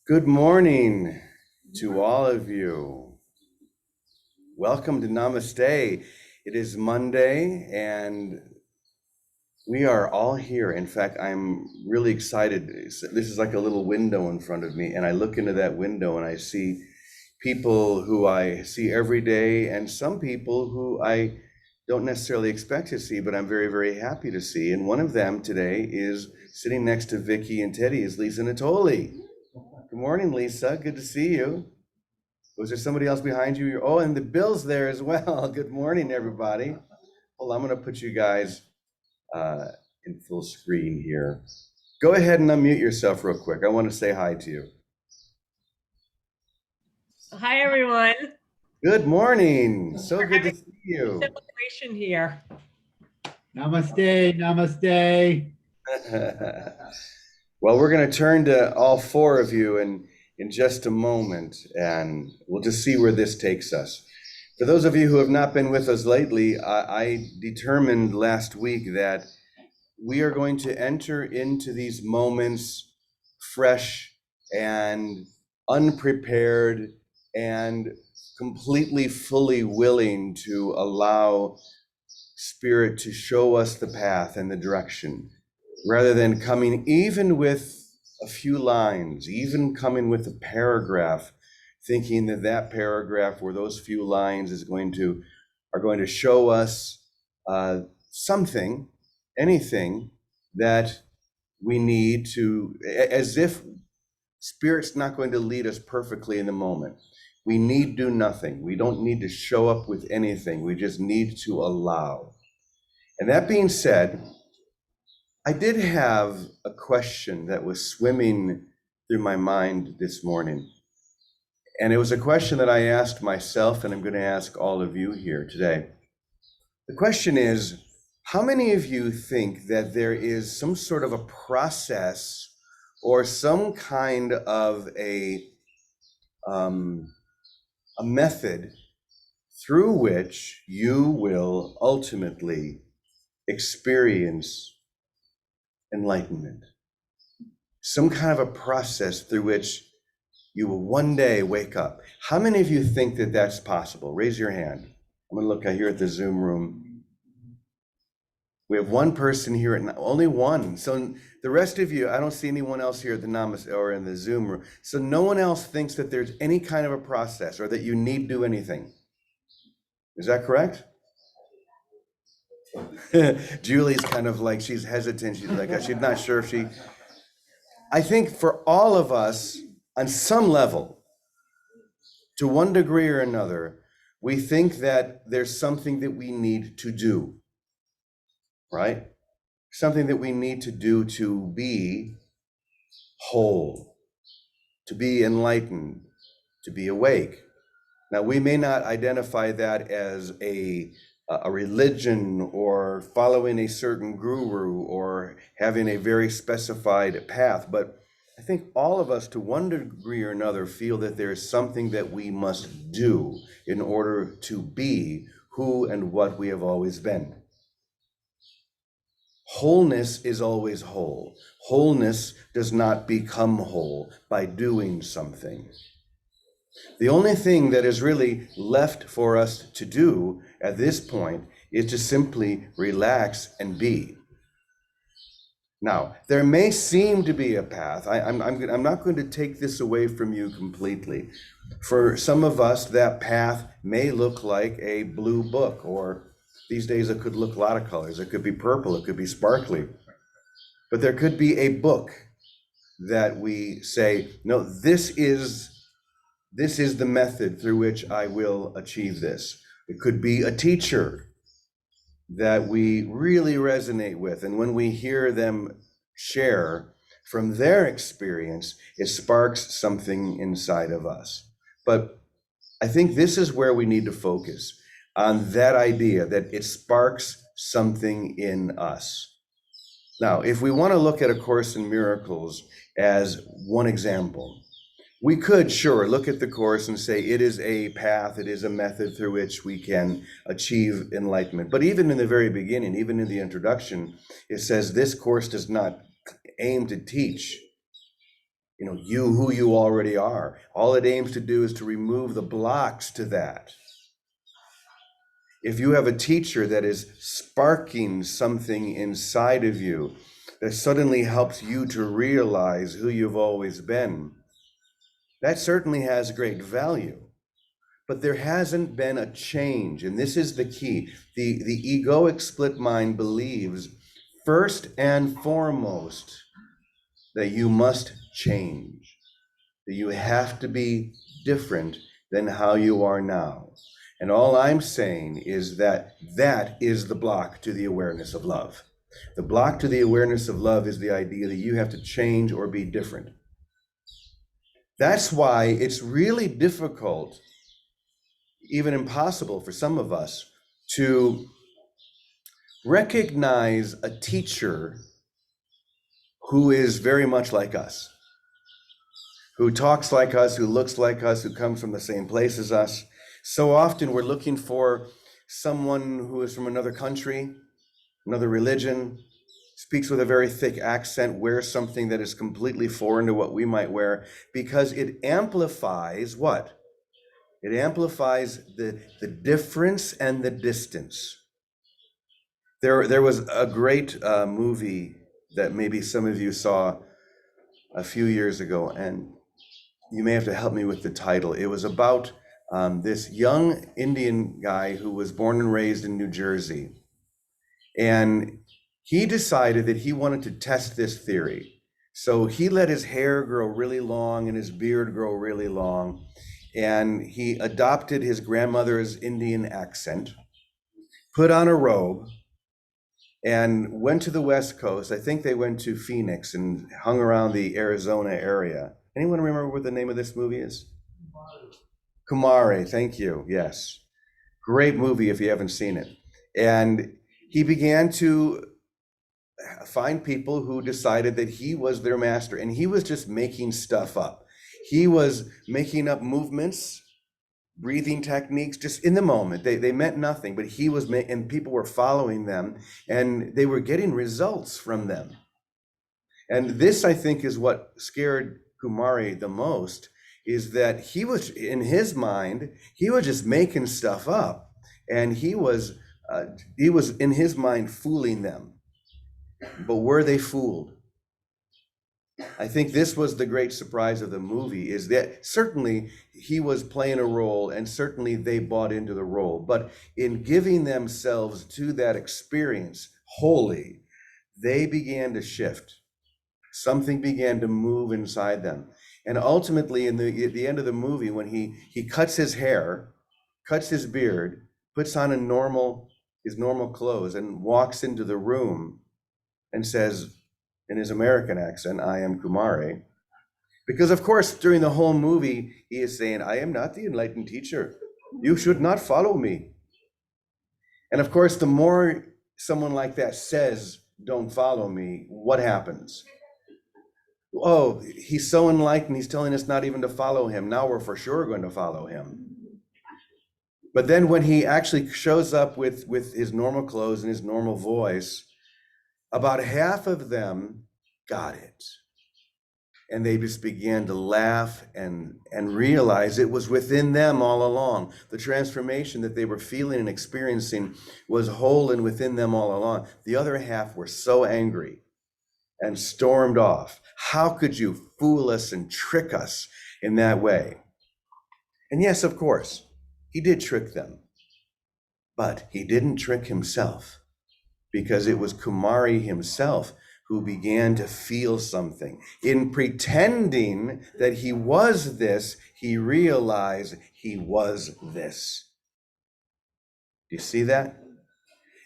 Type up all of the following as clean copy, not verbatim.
Good morning to all of you. Welcome to Namaste. It is Monday and we are all here. In fact, I'm really excited. This is like a little window in front of me, and I look into that window and I see people who I see every day and some people who I don't necessarily expect to see, but I'm very, very happy to see. And one of them today is sitting next to Vicky and Teddy is Lisa Natoli. Good morning, Lisa. Good to see you. Was there somebody else behind you? Oh, and the Bill's there as well. Good morning, everybody. Well, I'm going to put you guys uh, in full screen here. Go ahead and unmute yourself real quick. I want to say hi to you. Hi, everyone. Good morning. So good to see you. Celebration here. Namaste, namaste. Well, we're going to turn to all four of you in just a moment, and we'll just see where this takes us. For those of you who have not been with us lately, I determined last week that we are going to enter into these moments fresh and unprepared and completely fully willing to allow Spirit to show us the path and the direction, rather than coming even with a few lines, even coming with a paragraph, thinking that that paragraph or those few lines are going to show us something, anything that we need to, as if Spirit's not going to lead us perfectly in the moment. We need do nothing. We don't need to show up with anything. We just need to allow. And that being said, I did have a question that was swimming through my mind this morning. And it was a question that I asked myself, and I'm going to ask all of you here today. The question is, how many of you think that there is some sort of a process or some kind of a method through which you will ultimately experience enlightenment? Some kind of a process through which you will one day wake up. How many of you think that that's possible? Raise your hand. I'm going to look out here at the Zoom room. We have one person here, only one. So the rest of you, I don't see anyone else here at the Namaste or in the Zoom room. So no one else thinks that there's any kind of a process or that you need to do anything. Is that correct? Julie's kind of like, she's hesitant. She's like, she's not sure if she. I think for all of us, on some level, to one degree or another, we think that there's something that we need to do, right? Something that we need to do to be whole, to be enlightened, to be awake. Now, we may not identify that as a religion or following a certain guru or having a very specified path, but I think all of us, to one degree or another, feel that there is something that we must do in order to be who and what we have always been. Wholeness is always whole. Wholeness does not become whole by doing something. The only thing that is really left for us to do at this point is to simply relax and be. Now, there may seem to be a path. I'm not going to take this away from you completely. For some of us, that path may look like a blue book, or these days it could look a lot of colors. It could be purple, it could be sparkly. But there could be a book that we say, no, this is the method through which I will achieve this. It could be a teacher that we really resonate with. And when we hear them share from their experience, it sparks something inside of us. But I think this is where we need to focus on that idea that it sparks something in us. Now, if we want to look at A Course in Miracles as one example, we could, sure, look at the Course and say it is a path, it is a method through which we can achieve enlightenment. But even in the very beginning, even in the introduction, it says this Course does not aim to teach you who you already are. All it aims to do is to remove the blocks to that. If you have a teacher that is sparking something inside of you that suddenly helps you to realize who you've always been, that certainly has great value. But there hasn't been a change, and this is the key. The egoic split mind believes, first and foremost, that you must change, that you have to be different than how you are now. And all I'm saying is that that is the block to the awareness of love. The block to the awareness of love is the idea that you have to change or be different. That's why it's really difficult, even impossible for some of us, to recognize a teacher who is very much like us, who talks like us, who looks like us, who comes from the same place as us. So often we're looking for someone who is from another country, another religion, speaks with a very thick accent, wears something that is completely foreign to what we might wear, because it amplifies what? It amplifies the difference and the distance. There was a great movie that maybe some of you saw a few years ago, and you may have to help me with the title. It was about this young Indian guy who was born and raised in New Jersey. And he decided that he wanted to test this theory. So he let his hair grow really long and his beard grow really long. And he adopted his grandmother's Indian accent, put on a robe, and went to the West Coast. I think they went to Phoenix and hung around the Arizona area. Anyone remember what the name of this movie is? Kumare, thank you, yes. Great movie if you haven't seen it. And he began to find people who decided that he was their master, and he was just making stuff up. He was making up movements, breathing techniques, just in the moment. They meant nothing, but he was and people were following them, and they were getting results from them. And this, I think, is what scared Kumari the most, is that he was, in his mind, he was just making stuff up, and he was in his mind fooling them. But were they fooled? I think this was the great surprise of the movie, is that certainly he was playing a role, and certainly they bought into the role. But in giving themselves to that experience wholly, they began to shift. Something began to move inside them. And ultimately, at the end of the movie, when he cuts his hair, cuts his beard, puts on his normal clothes, and walks into the room and says, in his American accent, "I am Kumare." Because of course, during the whole movie, he is saying, "I am not the enlightened teacher. You should not follow me." And of course, the more someone like that says, "Don't follow me," what happens? Oh, he's so enlightened, he's telling us not even to follow him. Now we're for sure going to follow him. But then when he actually shows up with his normal clothes and his normal voice, about half of them got it. And they just began to laugh and realize it was within them all along. The transformation that they were feeling and experiencing was whole and within them all along. The other half were so angry and stormed off. How could you fool us and trick us in that way? And yes, of course, he did trick them, but he didn't trick himself, because it was Kumari himself who began to feel something. In pretending that he was this, he realized he was this. Do you see that?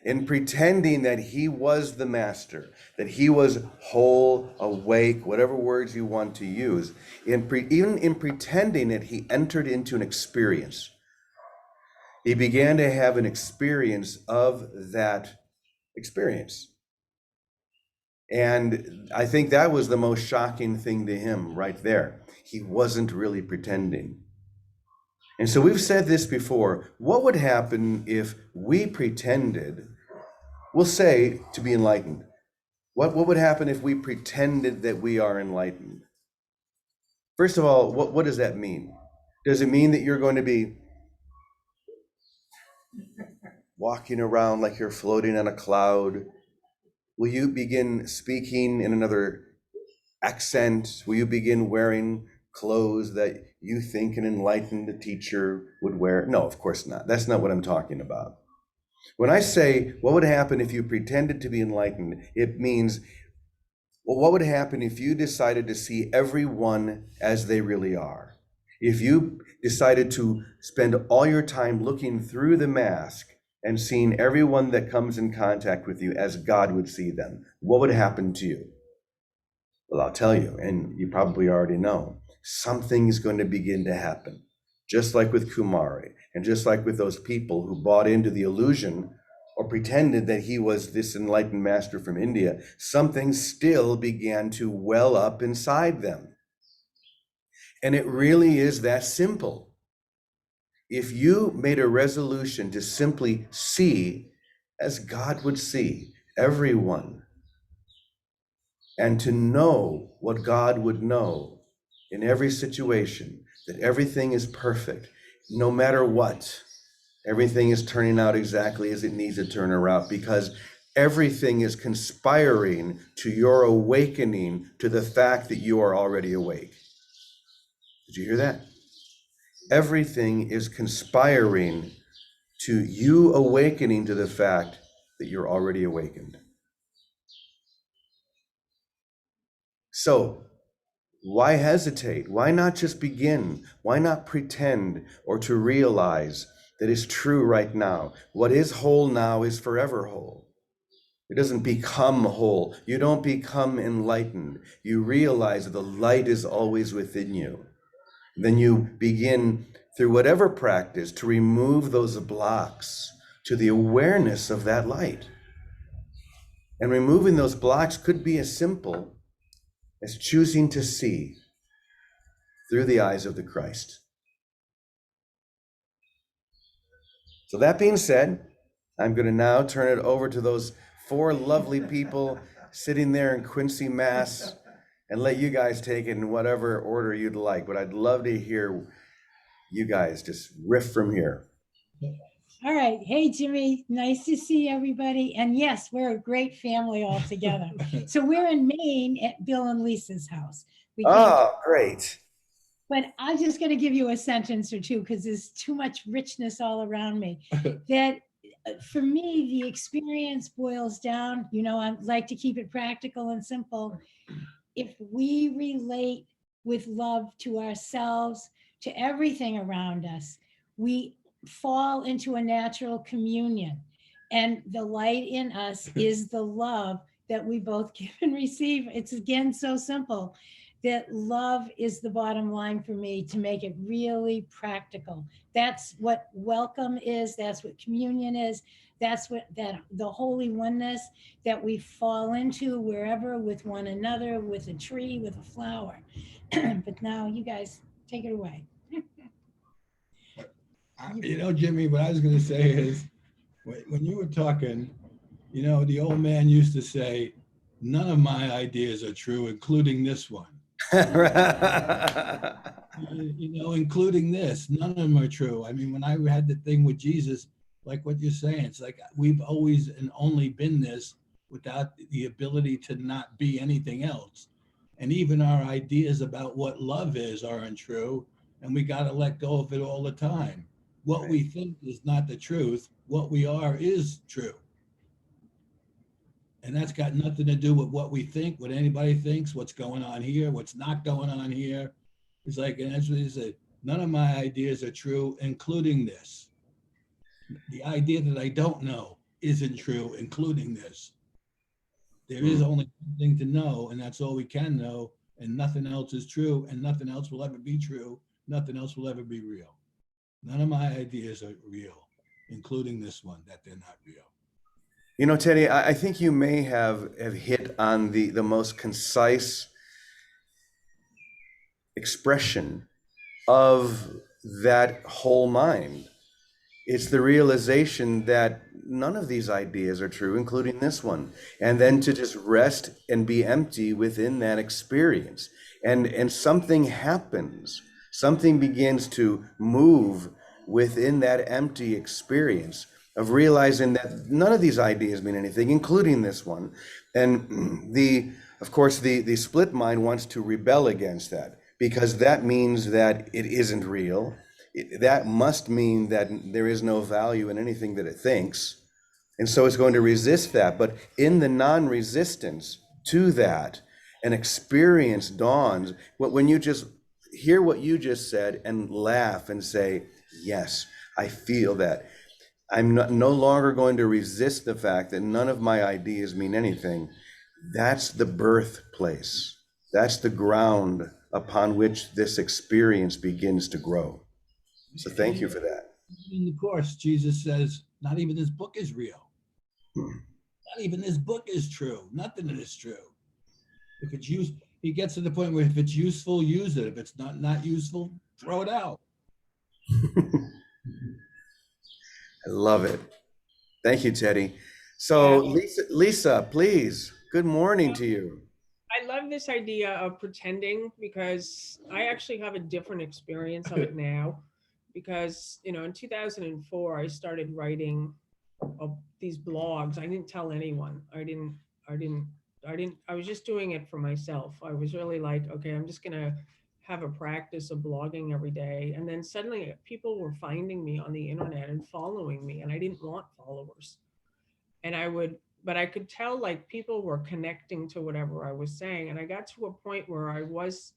In pretending that he was the master, that he was whole, awake, whatever words you want to use, even in pretending that he entered into an experience. He began to have an experience of that experience. And I think that was the most shocking thing to him right there. He wasn't really pretending. And so we've said this before. What would happen if we pretended, we'll say, to be enlightened? What would happen if we pretended that we are enlightened? First of all, what does that mean? Does it mean that you're going to be walking around like you're floating on a cloud? Will you begin speaking in another accent? Will you begin wearing clothes that you think an enlightened teacher would wear? No, of course not. That's not what I'm talking about. When I say, what would happen if you pretended to be enlightened? It means, well, what would happen if you decided to see everyone as they really are? If you decided to spend all your time looking through the mask and seeing everyone that comes in contact with you as God would see them, what would happen to you? Well, I'll tell you, and you probably already know, something's going to begin to happen. Just like with Kumari, and just like with those people who bought into the illusion or pretended that he was this enlightened master from India, something still began to well up inside them. And it really is that simple. If you made a resolution to simply see as God would see everyone, and to know what God would know in every situation, that everything is perfect, no matter what, everything is turning out exactly as it needs to turn out, because everything is conspiring to your awakening to the fact that you are already awake. Did you hear that? Everything is conspiring to you awakening to the fact that you're already awakened. So, why hesitate? Why not just begin? Why not pretend or to realize that is true right now? What is whole now is forever whole. It doesn't become whole. You don't become enlightened. You realize that the light is always within you. Then you begin through whatever practice to remove those blocks to the awareness of that light. And removing those blocks could be as simple as choosing to see through the eyes of the Christ. So that being said, I'm going to now turn it over to those four lovely people sitting there in Quincy, Mass, and let you guys take it in whatever order you'd like. But I'd love to hear you guys just riff from here. All right. Hey, Jimmy. Nice to see everybody. And yes, we're a great family all together. So we're in Maine at Bill and Lisa's house. We came, Oh, great. but I'm just going to give you a sentence or two because there's too much richness all around me. That for me, the experience boils down, I like to keep it practical and simple. If we relate with love to ourselves, to everything around us, we fall into a natural communion. And the light in us is the love that we both give and receive. It's again so simple that love is the bottom line for me to make it really practical. That's what welcome is. That's what communion is. That's what the holy oneness that we fall into wherever with one another, with a tree, with a flower. But now you guys take it away. Jimmy, what I was going to say is when you were talking, the old man used to say, none of my ideas are true, including this one. Including this, none of them are true. I mean, when I had the thing with Jesus, like what you're saying, it's like we've always and only been this without the ability to not be anything else. And even our ideas about what love is aren't true. And we got to let go of it all the time. What we think is not the truth. What we are is true. And that's got nothing to do with what we think, what anybody thinks, what's going on here, what's not going on here. It's like, and that's what he said, none of my ideas are true, including this. The idea that I don't know isn't true, including this. There is only one thing to know, and that's all we can know, and nothing else is true, and nothing else will ever be true. Nothing else will ever be real. None of my ideas are real, including this one, that they're not real. Teddy, I think you may have hit on the most concise expression of that whole mind. It's the realization that none of these ideas are true, including this one. And then to just rest and be empty within that experience. And something happens. Something begins to move within that empty experience of realizing that none of these ideas mean anything, including this one. And of course, the split mind wants to rebel against that because that means that it isn't real. That must mean that there is no value in anything that it thinks. And so it's going to resist that. But in the non-resistance to that, an experience dawns. When you just hear what you just said and laugh and say, yes, I feel that. I'm no longer going to resist the fact that none of my ideas mean anything. That's the birthplace. That's the ground upon which this experience begins to grow. So thank you for that. In the Course, Jesus says, not even this book is real. Not even this book is true. Nothing is true. If it's used, he gets to the point where if it's useful, use it. If it's not useful, throw it out. I love it. Thank you, Teddy. So Yeah. Lisa, please, good morning to you. I love this idea of pretending because I actually have a different experience of it now. Because, in 2004, I started writing these blogs. I didn't tell anyone. I was just doing it for myself. I was really like, okay, I'm just going to have a practice of blogging every day. And then suddenly people were finding me on the internet and following me, and I didn't want followers. But I could tell like people were connecting to whatever I was saying. And I got to a point where I was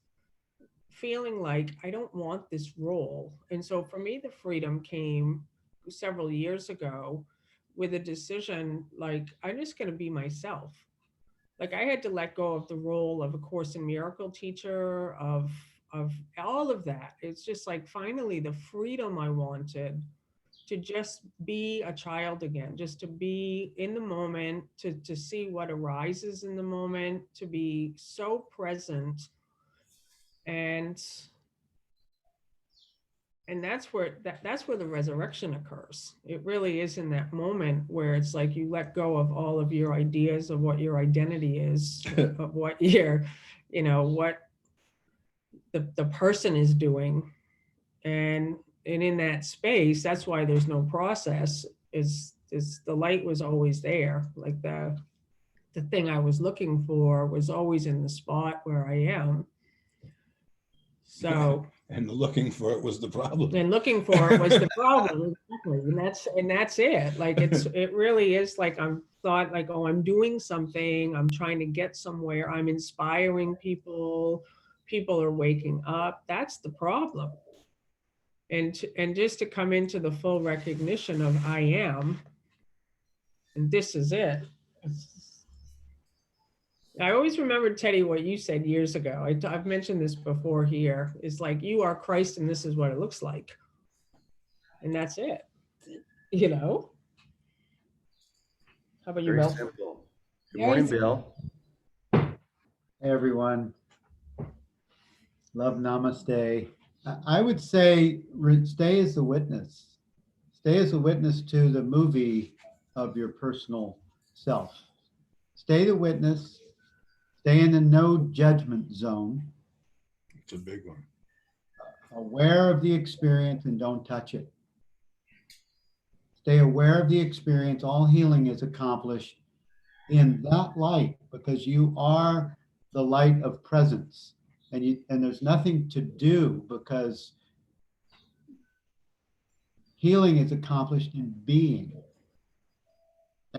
feeling like I don't want this role. And so for me, the freedom came several years ago with a decision like, I'm just going to be myself. Like I had to let go of the role of a Course in Miracle teacher, of all of that. It's just like finally the freedom I wanted to just be a child again, just to be in the moment, to see what arises in the moment, to be so present. And that's where that's where the resurrection occurs. It really is in that moment where it's like you let go of all of your ideas of what your identity is, of what what the person is doing. And in that space, that's why there's no process, is the light was always there. Like the thing I was looking for was always in the spot where I am. So And looking for it was the problem. And looking for it was the problem. Exactly. And that's it. Like it really is like I'm thought like, oh, I'm doing something, I'm trying to get somewhere, I'm inspiring people, people are waking up. That's the problem. And just to come into the full recognition of I am, and this is it. I always remember, Teddy, what you said years ago. I've mentioned this before here. Is like, you are Christ and this is what it looks like. And that's it. How about you, Very Bill? simple. Good Very morning, simple. Bill. Hey, everyone. Love Namaste. I would say stay as a witness. Stay as a witness to the movie of your personal self. Stay the witness. Stay in the no judgment zone. It's a big one. Aware of the experience and don't touch it. Stay aware of the experience. All healing is accomplished in that light because you are the light of presence. And there's nothing to do because healing is accomplished in being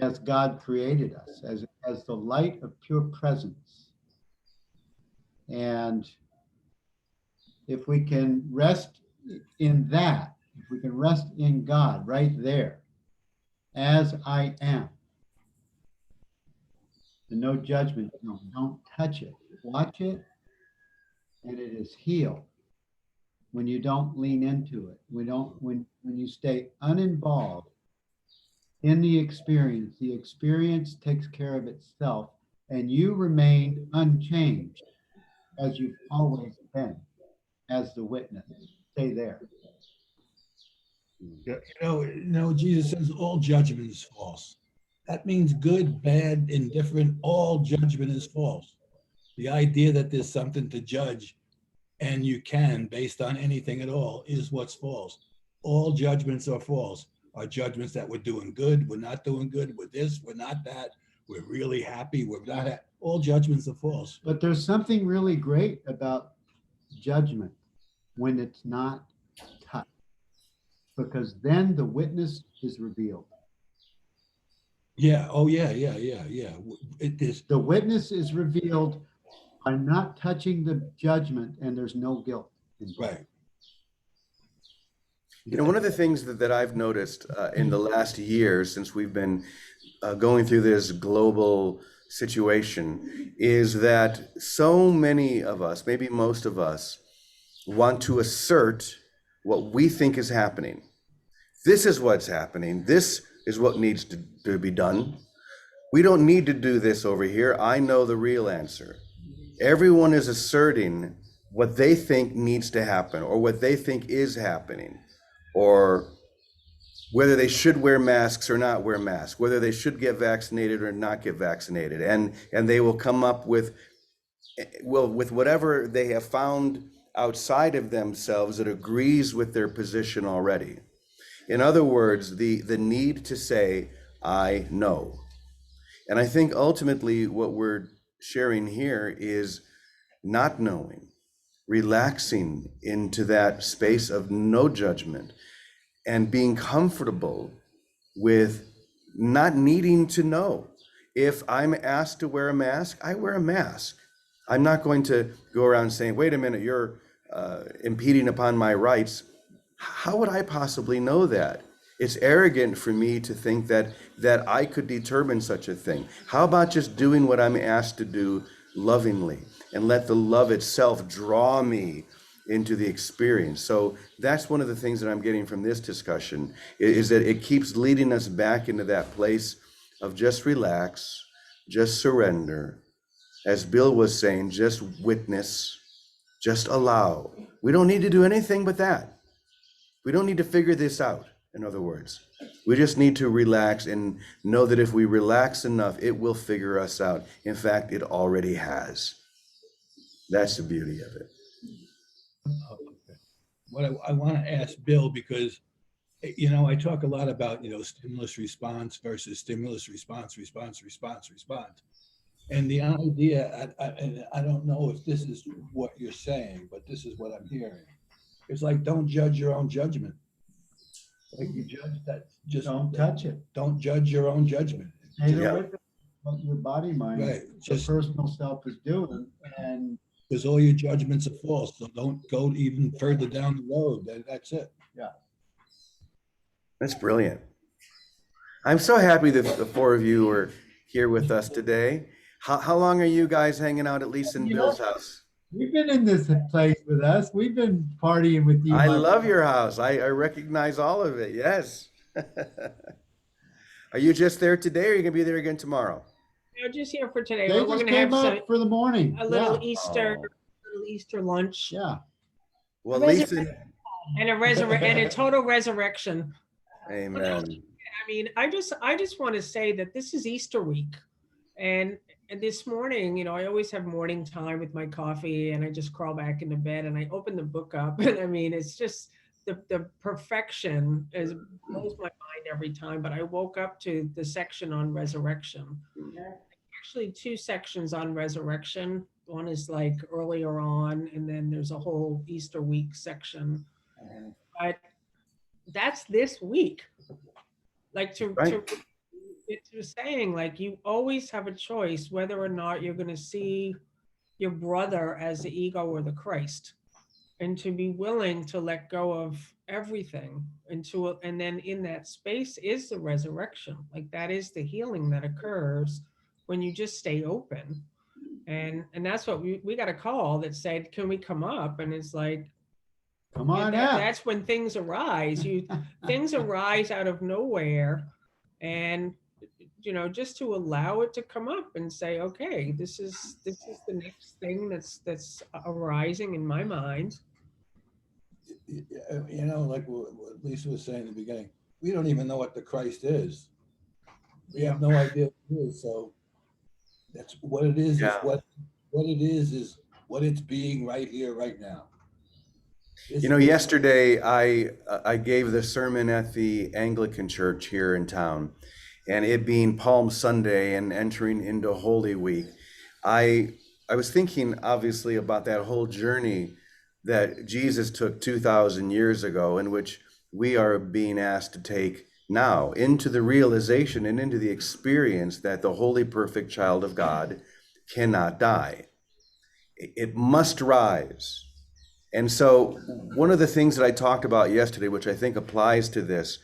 as God created us, as the light of pure presence. And if we can rest in that, if we can rest in God right there, as I am, the no judgment, don't touch it, watch it, and it is healed. When you don't lean into it, when you stay uninvolved in the experience takes care of itself, and you remain unchanged as you've always been, as the witness. Stay there. Jesus says all judgment is false. That means good, bad, indifferent, all judgment is false. The idea that there's something to judge and you can based on anything at all is what's false. All judgments are false. Our judgments that we're doing good, we're not doing good, we're this, we're not that, we're really happy, we're not happy. All judgments are false. But there's something really great about judgment when it's not touched, because then the witness is revealed. Yeah. Oh, yeah. It is. The witness is revealed by not touching the judgment, and there's no guilt involved. Right. You know, one of the things that I've noticed in the last year since we've been going through this global situation is that so many of us, maybe most of us, want to assert what we think is happening. This is what's happening. This is what needs to be done. We don't need to do this over here. I know the real answer. Everyone is asserting what they think needs to happen or what they think is happening, or whether they should wear masks or not wear masks, whether they should get vaccinated or not get vaccinated. And they will come up with whatever they have found outside of themselves that agrees with their position already. In other words, the need to say, I know. And I think ultimately what we're sharing here is not knowing, relaxing into that space of no judgment, and being comfortable with not needing to know. If I'm asked to wear a mask, I wear a mask. I'm not going to go around saying, wait a minute, you're impeding upon my rights. How would I possibly know that? It's arrogant for me to think that I could determine such a thing. How about just doing what I'm asked to do lovingly and let the love itself draw me into the experience? So that's one of the things that I'm getting from this discussion is that it keeps leading us back into that place of just relax, just surrender. As Bill was saying, just witness, just allow. We don't need to do anything but that. We don't need to figure this out, in other words. We just need to relax and know that if we relax enough, it will figure us out. In fact, it already has. That's the beauty of it. What I want to ask Bill, because, I talk a lot about, stimulus response versus stimulus response. And the idea, I don't know if this is what you're saying, but this is what I'm hearing. It's like, don't judge your own judgment. Like you judge that, just Don't touch it. don't judge your own judgment. Stay there Yeah. with it, what your body mind, Right. your Just personal self is doing, and because all your judgments are false. So don't go even further down the road. That's it. That's brilliant. I'm so happy that the four of you are here with us today. How long are you guys hanging out, at least in Bill's house? you've been in this place with us. We've been partying with you. I my love friend. your house. I recognize all of it. Yes. Are you just there today, or are you gonna be there again tomorrow? Just here for today. They We're just gonna came have up for the morning. a little Yeah. Easter lunch Yeah. Well, Lisa, and a total resurrection. amen. I mean, I just want to say that this is Easter week, and this morning, I always have morning time with my coffee, and I just crawl back into bed and I open the book up, and I mean, it's just the perfection blows my mind every time. But I woke up to the section on resurrection. Actually, two sections on resurrection. One is like earlier on, and then there's a whole Easter week section. But that's this week. Like Right. to saying, like, you always have a choice whether or not you're going to see your brother as the ego or the Christ, and to be willing to let go of everything and then in that space is the resurrection. Like, that is the healing that occurs when you just stay open. And that's what we got a call that said, can we come up? And it's like, Come on out. that's when things arise. Things arise out of nowhere, and just to allow it to come up and say, okay, this is the next thing that's arising in my mind. you know, like what Lisa was saying in the beginning, we don't even know what the Christ is. We have no idea what it is. So that's what it is Yeah. what it is what it's being right here, right now. You know, yesterday I gave the sermon at the Anglican church here in town, and it being Palm Sunday and entering into Holy Week, I was thinking obviously about that whole journey that Jesus took 2,000 years ago, in which we are being asked to take now into the realization and into the experience that the holy, perfect child of God cannot die. It must rise. And so one of the things that I talked about yesterday, which I think applies to this,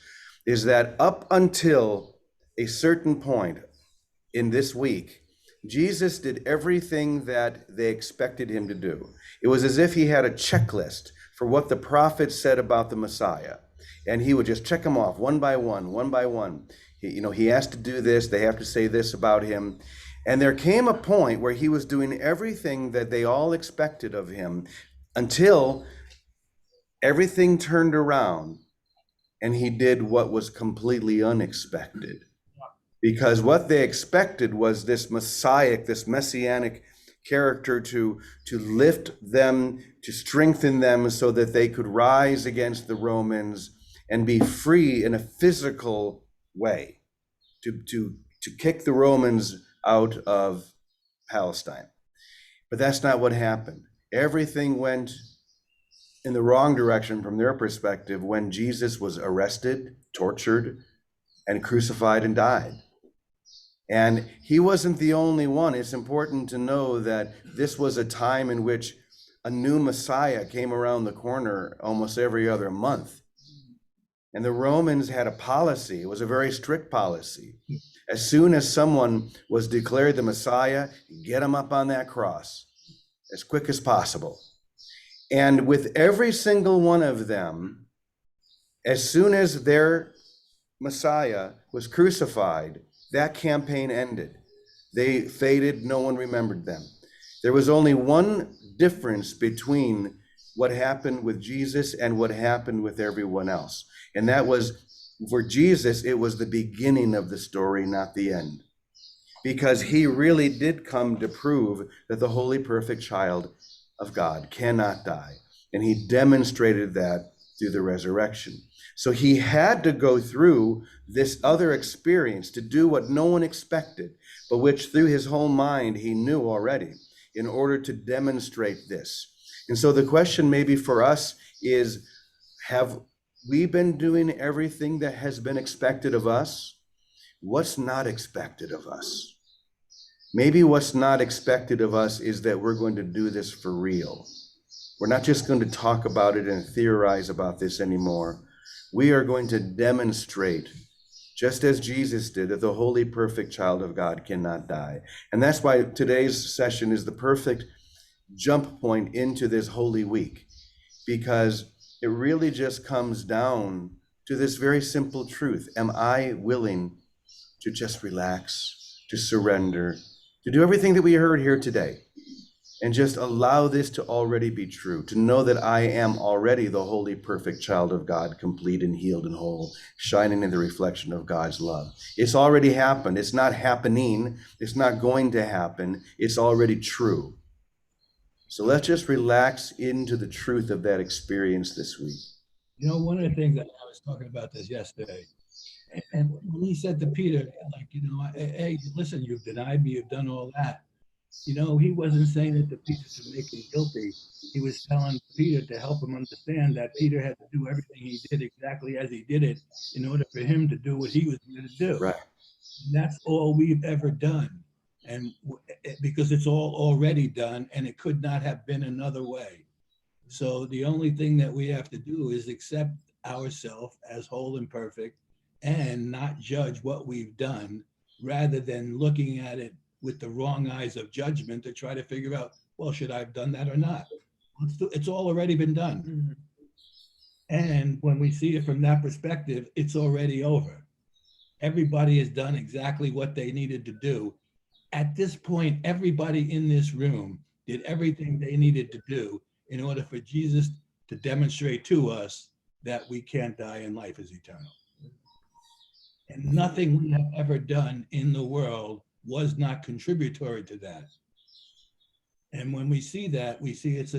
is that up until a certain point in this week, Jesus did everything that they expected him to do. It was as if he had a checklist for what the prophets said about the Messiah. And he would just check them off one by one, one by one. He has to do this, they have to say this about him. And there came a point where he was doing everything that they all expected of him, until everything turned around and he did what was completely unexpected. Because what they expected was this messianic character to lift them, to strengthen them so that they could rise against the Romans and be free in a physical way, to kick the Romans out of Palestine. But that's not what happened. Everything went in the wrong direction from their perspective when Jesus was arrested, tortured, and crucified and died. And he wasn't the only one. It's important to know that this was a time in which a new Messiah came around the corner almost every other month. And the Romans had a policy. It was a very strict policy. As soon as someone was declared the Messiah, get him up on that cross as quick as possible. And with every single one of them, as soon as their Messiah was crucified, that campaign ended. They faded, no one remembered them. There was only one difference between what happened with Jesus and what happened with everyone else. And that was, for Jesus, it was the beginning of the story, not the end. Because he really did come to prove that the holy, perfect child of God cannot die. And he demonstrated that through the resurrection. So he had to go through this other experience to do what no one expected, but which through his whole mind he knew already, in order to demonstrate this. And so the question maybe for us is, have we been doing everything that has been expected of us? What's not expected of us? Maybe what's not expected of us is that we're going to do this for real. We're not just going to talk about it and theorize about this anymore. We are going to demonstrate, just as Jesus did, that the holy, perfect child of God cannot die. And that's why today's session is the perfect jump point into this Holy Week, because it really just comes down to this very simple truth. Am I willing to just relax, to surrender, to do everything that we heard here today, and just allow this to already be true, to know that I am already the holy, perfect child of God, complete and healed and whole, shining in the reflection of God's love. It's already happened. It's not happening. It's not going to happen. It's already true. So let's just relax into the truth of that experience this week. You know, one of the things that I was talking about this yesterday, and when he said to Peter, like, you know, hey, listen, you've denied me, you've done all that. You know, he wasn't saying it to Peter to make him guilty. He was telling Peter to help him understand that Peter had to do everything he did exactly as he did it in order for him to do what he was going to do. Right. And that's all we've ever done. And because it's all already done, and it could not have been another way. So the only thing that we have to do is accept ourselves as whole and perfect and not judge what we've done, rather than looking at it with the wrong eyes of judgment to try to figure out, well, should I have done that or not? It's all already been done. Mhm. And when we see it from that perspective, it's already over. Everybody has done exactly what they needed to do. At this point, everybody in this room did everything they needed to do in order for Jesus to demonstrate to us that we can't die and life is eternal. And nothing we have ever done in the world was not contributory to that. And when we see that, we see it's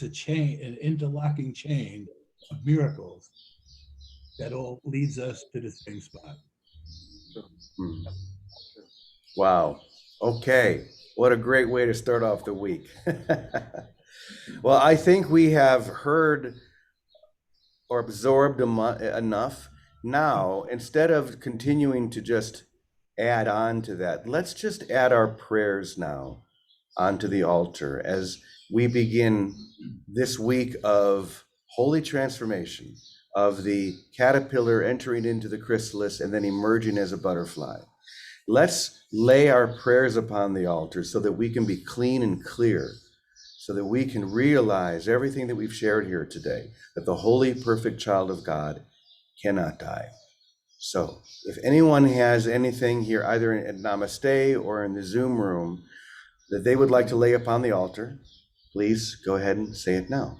a chain, an interlocking chain of miracles that all leads us to the same spot. Hmm. Wow. Okay. What a great way to start off the week. Well, I think we have heard or absorbed enough. Now, instead of continuing to just add on to that, let's just add our prayers now onto the altar as we begin this week of holy transformation, of the caterpillar entering into the chrysalis and then emerging as a butterfly. Let's lay our prayers upon the altar so that we can be clean and clear, so that we can realize everything that we've shared here today, that the holy, perfect child of God cannot die. So if anyone has anything here, either at Namaste or in the Zoom room, that they would like to lay upon the altar, please go ahead and say it now.